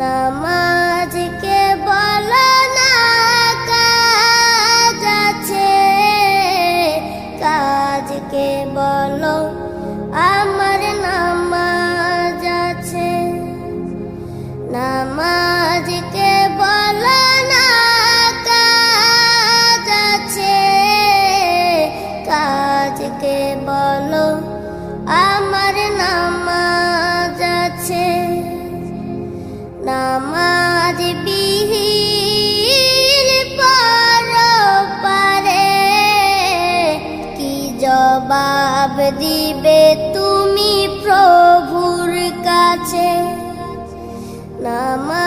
নামাজকে বলো না কাজ আছে, কাজকে বলো আমার নামাজ আছে। নামাজকে বলো না কাজ আছে, কাজকে বলো আমার নামাজ আছে। নামাজ বিহীন পরপারে কি জবাব দিবে তুমি প্রভুর কাছে? নামাজ